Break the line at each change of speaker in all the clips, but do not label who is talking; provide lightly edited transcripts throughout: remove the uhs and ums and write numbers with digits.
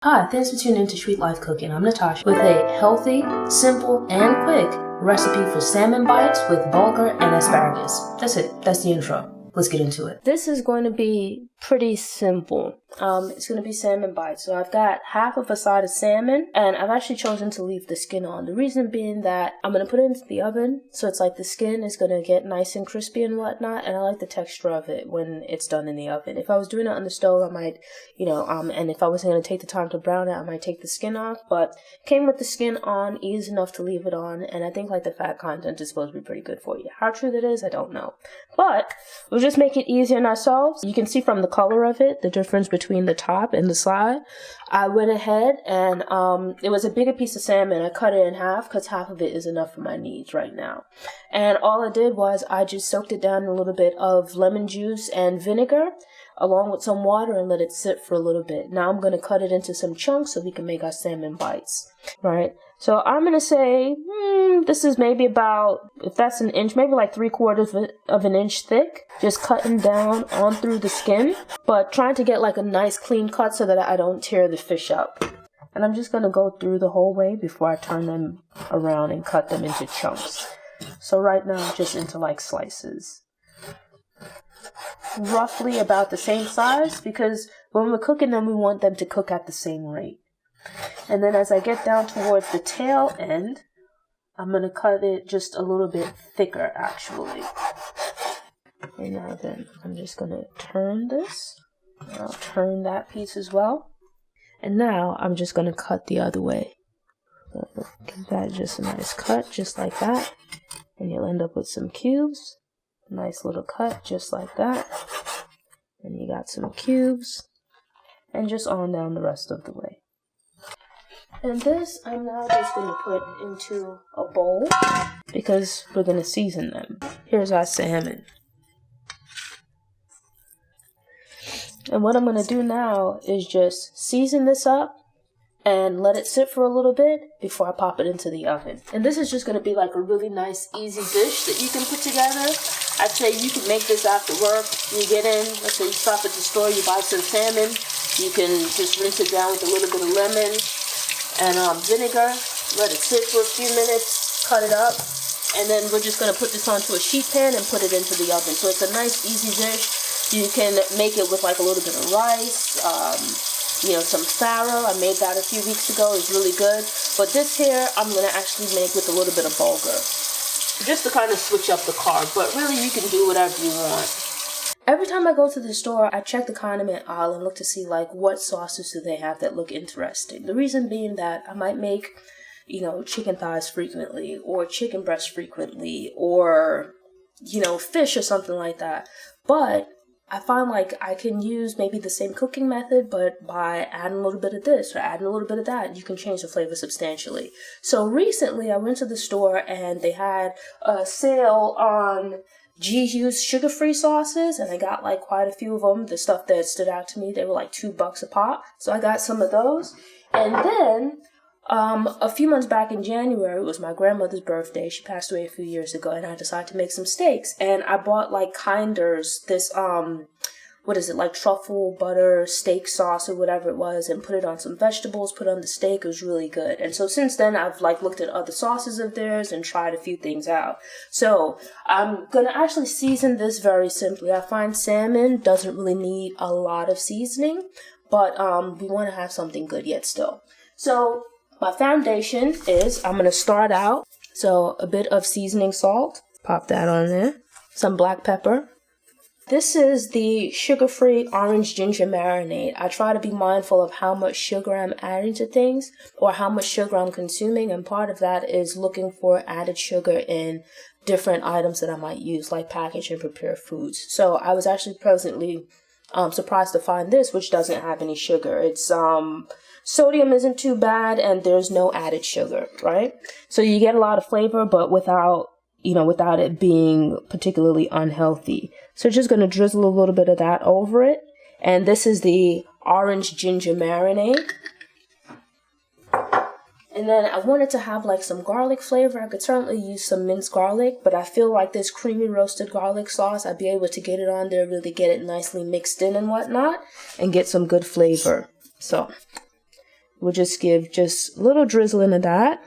Hi, thanks for tuning in to Sweet Life Cooking. I'm Natasha with a healthy, simple, and quick recipe for salmon bites with bulgur and asparagus. That's it. That's the intro. Let's get into it. This is going to be pretty simple. It's going to be salmon bites. So I've got half of a side of salmon, and I've actually chosen to leave the skin on. The reason being that I'm going to put it into the oven, so it's like the skin is going to get nice and crispy and whatnot, and I like the texture of it when it's done in the oven. If I was doing it on the stove, I might, and if I wasn't going to take the time to brown it, I might take the skin off, but came with the skin on, easy enough to leave it on, and I think like the fat content is supposed to be pretty good for you. How true that is, I don't know. But we'll just make it easier on ourselves. You can see from the color of it, the difference between the top and the side. I went ahead and it was a bigger piece of salmon. I cut it in half because half of it is enough for my needs right now. And all I did was I just soaked it down in a little bit of lemon juice and vinegar along with some water and let it sit for a little bit. Now I'm going to cut it into some chunks so we can make our salmon bites, right? So I'm going to say this is maybe about, if that's an inch, maybe like 3/4 of an inch thick. Just cutting down on through the skin, but trying to get like a nice clean cut so that I don't tear the fish up. And I'm just going to go through the whole way before I turn them around and cut them into chunks. So right now, just into like slices. Roughly about the same size, because when we're cooking them, we want them to cook at the same rate. And then as I get down towards the tail end, I'm going to cut it just a little bit thicker, actually. And now then, I'm just going to turn this. I'll turn that piece as well. And now I'm just going to cut the other way. Give that just a nice cut, just like that. And you'll end up with some cubes. Nice little cut, just like that. And you got some cubes. And just on down the rest of the way. And this I'm now just going to put into a bowl because we're going to season them. Here's our salmon. And what I'm going to do now is just season this up and let it sit for a little bit before I pop it into the oven. And this is just going to be like a really nice, easy dish that you can put together. I'd say you can make this after work. You get in, let's say you stop at the store, you buy some salmon. You can just rinse it down with a little bit of lemon and vinegar. Let it sit for a few minutes, cut it up. And then we're just going to put this onto a sheet pan and put it into the oven. So it's a nice, easy dish. You can make it with like a little bit of rice, some farro. I made that a few weeks ago. It's really good. But this here, I'm going to actually make with a little bit of bulgur. Just to kind of switch up the carb. But really, you can do whatever you want. Every time I go to the store, I check the condiment aisle and look to see like what sauces do they have that look interesting. The reason being that I might make, chicken thighs frequently or chicken breasts frequently or, fish or something like that. But I find like I can use maybe the same cooking method, but by adding a little bit of this or adding a little bit of that, you can change the flavor substantially. So recently I went to the store and they had a sale on GU's sugar-free sauces, and I got like quite a few of them. The stuff that stood out to me, they were like $2 a pop. So I got some of those. And then a few months back in January, it was my grandmother's birthday. She passed away a few years ago, and I decided to make some steaks. And I bought like Kinder's, this, like truffle butter steak sauce or whatever it was, and put it on some vegetables, put on the steak. It was really good. And so since then, I've like looked at other sauces of theirs and tried a few things out. So I'm going to actually season this very simply. I find salmon doesn't really need a lot of seasoning, but we want to have something good yet still. So my foundation is, I'm going to start out, so a bit of seasoning salt, pop that on there, some black pepper. This is the sugar-free orange ginger marinade. I try to be mindful of how much sugar I'm adding to things or how much sugar I'm consuming, and part of that is looking for added sugar in different items that I might use, like packaged and prepared foods. So I was actually pleasantly surprised to find this, which doesn't have any sugar. It's sodium isn't too bad, and there's no added sugar, right? So you get a lot of flavor, but without it being particularly unhealthy. So just going to drizzle a little bit of that over it. And this is the orange ginger marinade. And then I wanted to have like some garlic flavor. I could certainly use some minced garlic, but I feel like this creamy roasted garlic sauce, I'd be able to get it on there, really get it nicely mixed in and whatnot, and get some good flavor. So we'll just give just a little drizzling of that.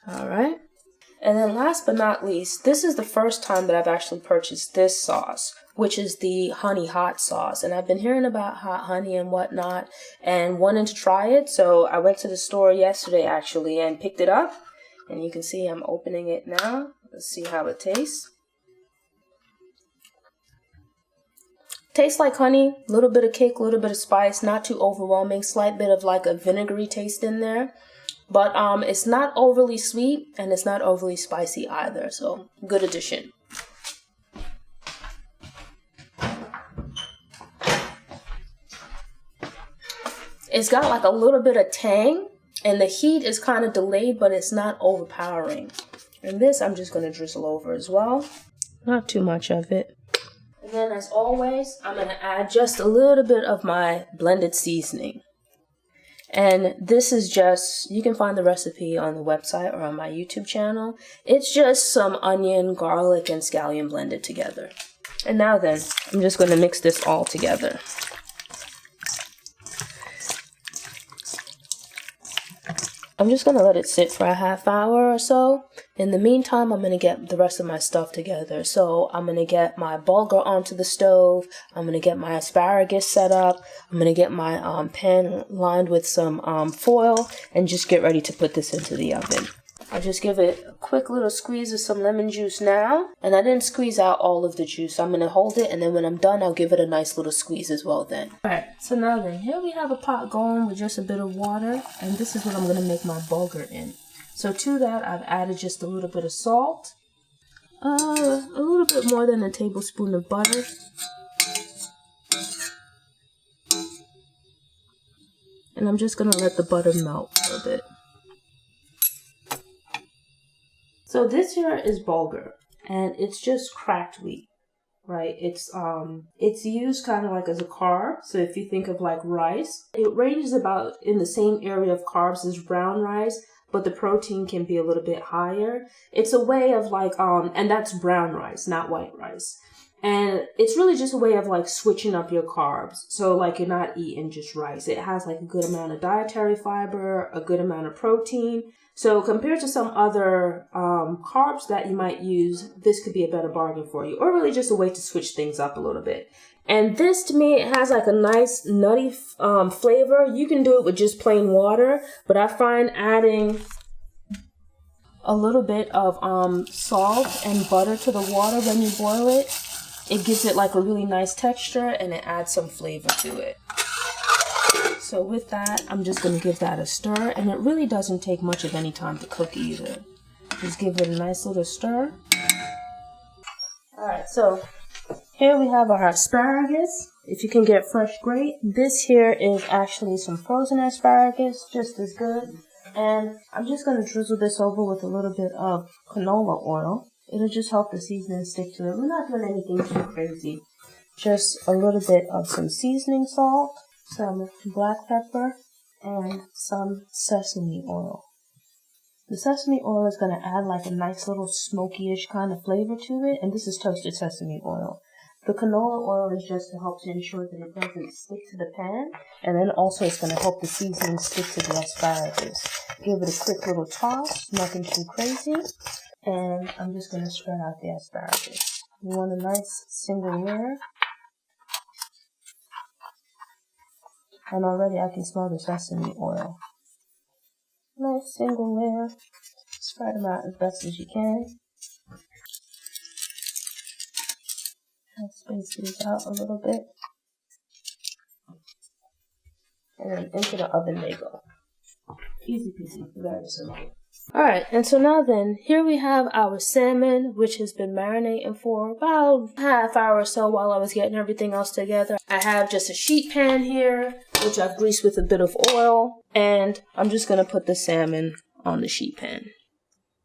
All right. And then last but not least, this is the first time that I've actually purchased this sauce, which is the honey hot sauce. And I've been hearing about hot honey and whatnot and wanting to try it. So I went to the store yesterday actually and picked it up. And you can see I'm opening it now. Let's see how it tastes. Tastes like honey, a little bit of kick, a little bit of spice, not too overwhelming, slight bit of like a vinegary taste in there. But it's not overly sweet and it's not overly spicy either. So good addition. It's got like a little bit of tang and the heat is kind of delayed, but it's not overpowering. And this I'm just going to drizzle over as well. Not too much of it. And then as always, I'm going to add just a little bit of my blended seasoning. And this is just, you can find the recipe on the website or on my YouTube channel. It's just some onion, garlic, and scallion blended together. And now then, I'm just going to mix this all together. I'm just going to let it sit for a half hour or so. In the meantime, I'm going to get the rest of my stuff together. So I'm going to get my bulgur onto the stove. I'm going to get my asparagus set up. I'm going to get my pan lined with some foil and just get ready to put this into the oven. I'll just give it a quick little squeeze of some lemon juice now. And I didn't squeeze out all of the juice. I'm going to hold it, and then when I'm done, I'll give it a nice little squeeze as well then. Alright, so now then, here we have a pot going with just a bit of water. And this is what I'm going to make my bulgur in. So to that, I've added just a little bit of salt. A little bit more than a tablespoon of butter. And I'm just going to let the butter melt a bit. So this here is bulgur, and it's just cracked wheat, right? It's used kind of like as a carb. So if you think of like rice, it ranges about in the same area of carbs as brown rice, but the protein can be a little bit higher. It's a way of like, and that's brown rice, not white rice. And it's really just a way of like switching up your carbs. So like you're not eating just rice. It has like a good amount of dietary fiber, a good amount of protein. So compared to some other carbs that you might use, this could be a better bargain for you, or really just a way to switch things up a little bit. And this, to me, it has like a nice nutty flavor. You can do it with just plain water, but I find adding a little bit of salt and butter to the water when you boil it, it gives it like a really nice texture and it adds some flavor to it. So with that, I'm just going to give that a stir, and it really doesn't take much of any time to cook either. Just give it a nice little stir. Alright, so here we have our asparagus. If you can get fresh, great. This here is actually some frozen asparagus, just as good. And I'm just going to drizzle this over with a little bit of canola oil. It'll just help the seasoning stick to it. We're not doing anything too crazy. Just a little bit of some seasoning salt, some black pepper, and some sesame oil. The sesame oil is going to add like a nice little smoky-ish kind of flavor to it, and this is toasted sesame oil. The canola oil is just to help to ensure that it doesn't stick to the pan, and then also it's going to help the seasoning stick to the asparagus. Give it a quick little toss, nothing too crazy, and I'm just going to spread out the asparagus. You want a nice single layer. And already I can smell the sesame oil. Nice single layer. Spread them out as best as you can. And space these out a little bit. And then into the oven they go. Easy peasy, very simple. Alright, and so now then, here we have our salmon, which has been marinating for about half hour or so while I was getting everything else together. I have just a sheet pan here, which I've greased with a bit of oil, and I'm just going to put the salmon on the sheet pan.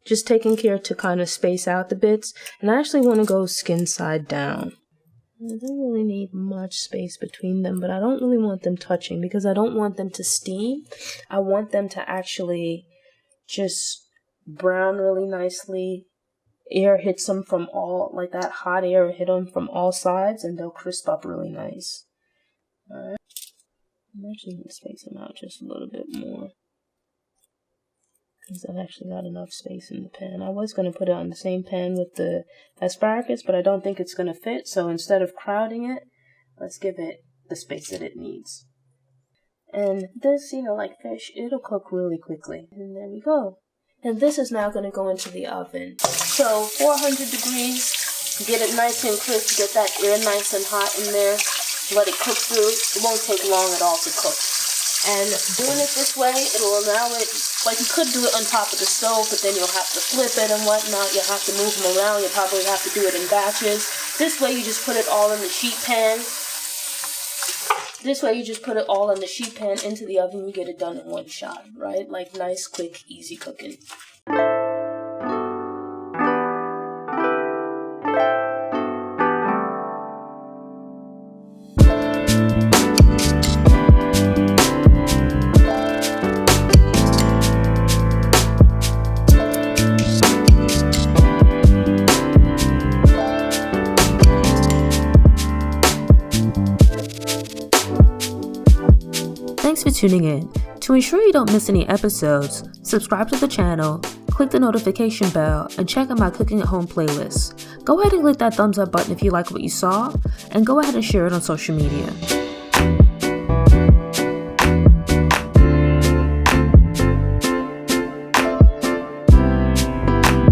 Just taking care to kind of space out the bits, and I actually want to go skin side down. I don't really need much space between them, but I don't really want them touching because I don't want them to steam. I want them to actually just brown really nicely. Air hits them from all, like that hot air hit them from all sides, and they'll crisp up really nice. Alright. I'm actually going to space them out just a little bit more, because I've actually got enough space in the pan. I was going to put it on the same pan with the asparagus, but I don't think it's going to fit. So instead of crowding it, let's give it the space that it needs. And this, like fish, it'll cook really quickly. And there we go. And this is now going to go into the oven. So 400 degrees, get it nice and crisp, get that air nice and hot in there. Let it cook through. It won't take long at all to cook. And doing it this way, it'll allow it, like you could do it on top of the stove, but then you'll have to flip it and whatnot. You'll have to move them around. You'll probably have to do it in batches. This way you just put it all in the sheet pan. This way you just put it all in the sheet pan into the oven. You get it done in one shot, right? Like nice, quick, easy cooking.
Thanks for tuning in. To ensure you don't miss any episodes, subscribe to the channel, click the notification bell, and check out my cooking at home playlist. Go ahead and click that thumbs up button if you like what you saw, and go ahead and share it on social media.